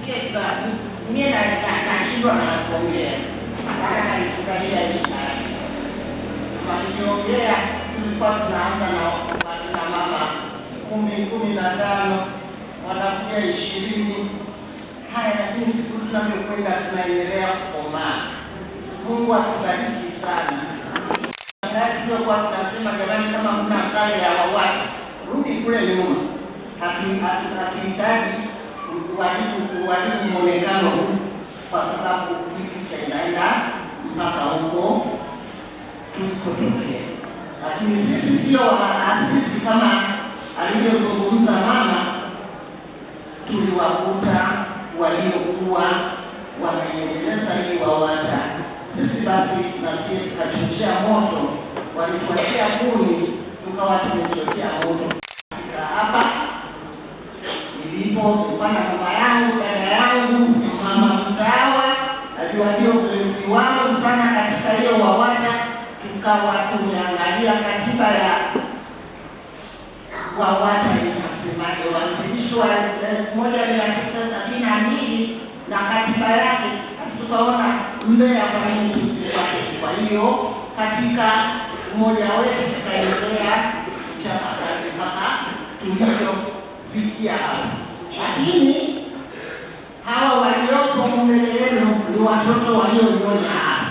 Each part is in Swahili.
mimi nashindwa na kuongea. Nataka nifurahia hii hali. Tuliongea tulikuwa tunaanza na wakina mama 15 wanakuja 20. Haya, lakini siku zinavyokwenda tunaendelea kukomaa. Mungu atubariki sana. Tulikuwa tunasema jamani, kama mna sare ya wawatu rudi kule nyuma. Hatuhitaji walimu mwonekano huu, kwa sababu kitu inaenda mpaka huko tulikotokea. Lakini sisi sio waasisi kama alivyozungumza mama. Tuliwakuta waliokuwa wanaiendeleza hii WAWATA. Sisi basi na sisi tukachochea moto, walituachia kuni, tukawa tumechochea moto. Hapa nilipo nilikuwa na mama yangu, dada yangu, mama Mtawa, najua ndio mlezi wangu sana katika hiyo WAWATA. Tukawa tumeangalia katiba ya WAWATA inasemaje, waanzishwa 1972 na katiba yake, tukaona Mbeya kwa nini tusifuate. Kwa hiyo katika umoja wetu tukaendelea kuchapa kazi mpaka tulivyofikia hapa. Lakini hawa waliopo mbele yenu ni watoto walionyonya hapa.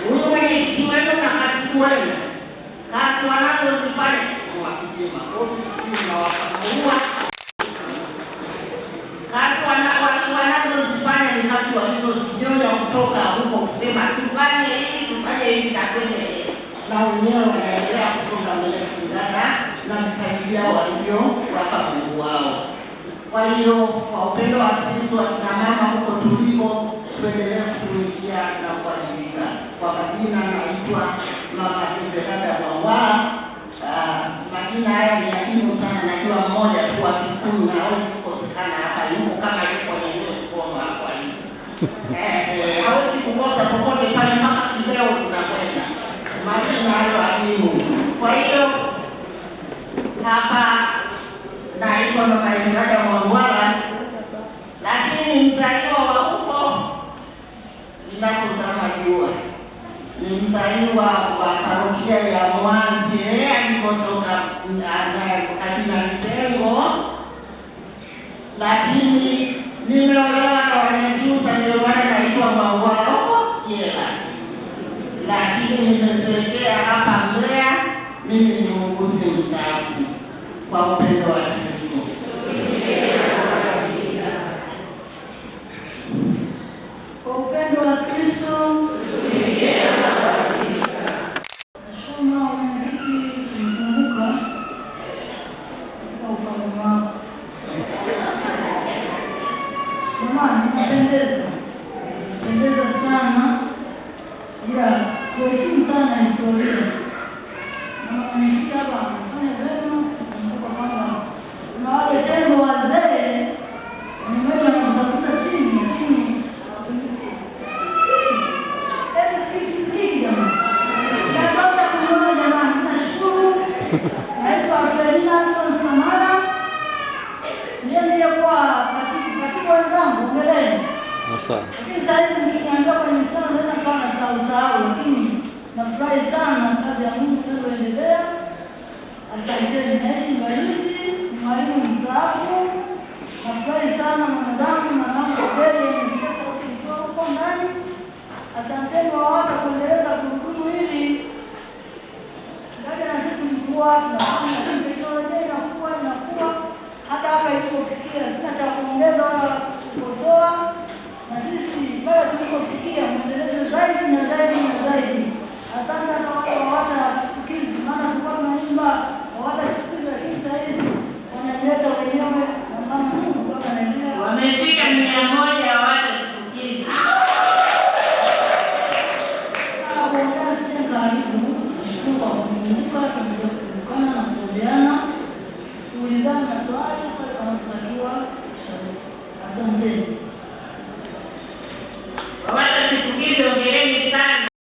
Huyu mwenyekiti wenu na katibu wenu, kazi wanazozifanya kuwapigia makofi, sijui na wakamua. Kazi wanazozifanya ni kazi walizozinyonya kutoka huko, kusema tufanye hivi na kwenye, na wenyewe wanaendelea kusonga mbele kulingana na vipaji vyao walivyowapa Mungu wao. Kwa hiyo kwa upendo wa Kristo, akina mama huko tulipo, tuendelee kutumikia na kuwajibika. Kwa majina naitwa Mama Evelada Mwangwala. Majina haya ni adimu sana, najua mmoja tu wa Kikuyu na hawezi kukosekana hapa, yuko kama yuko yenyewe mkono hapo alipo. Hawezi kukosa popote pale mpaka leo tunakwenda. Majina hayo adimu. Kwa hiyo hapa naitwa Mama Evelada Mwangwala, lakini mzaliwa wa huko ninapozama jua. Ni mzaliwa wa parokia ya Mwanzi, alikotoka Kadina Mtengo, lakini nimeolewa na Wanyakyusa, ndio maana naitwa Mwangwala huko Kyela, lakini nimezeekea hapa Mbeya. Mimi ni muuguzi mstaafu kwa upendo wa Kristo. Kwa upendo wa Kristo pendeza sana, ila kuheshimu sana historia. Mwenyekiti hapa anafanya vyema, kumbuka kwamba kuna wale tembo wazee wameweza na kusakusa chini, lakini sikii jamani. Natosha kuona jamani, nashukuru. Naitwa Selina Samara, ndiye nilikuwa katika wenzangu mbeleni. Lakini sasa hivi nikiambia kwenye mkutano naweza kuwa nasahau, lakini nafurahi sana kazi ya Mungu inayoendelea. Asanteni. Naishi Mbalizi, mwalimu mstaafu. Nafurahi sana mwenzangu mwanangu kweli nimesikia sauti ikiwa huko ndani. Asanteni WAWATA kuendeleza gurudumu hili. Ndani na siku ilikuwa tunafanya teknolojia inakuwa hata hapa ilipofikia. Sina cha kuongeza wala kukosoa. Na sisi pale tulipofikia muendeleze zaidi na zaidi na zaidi. Asante.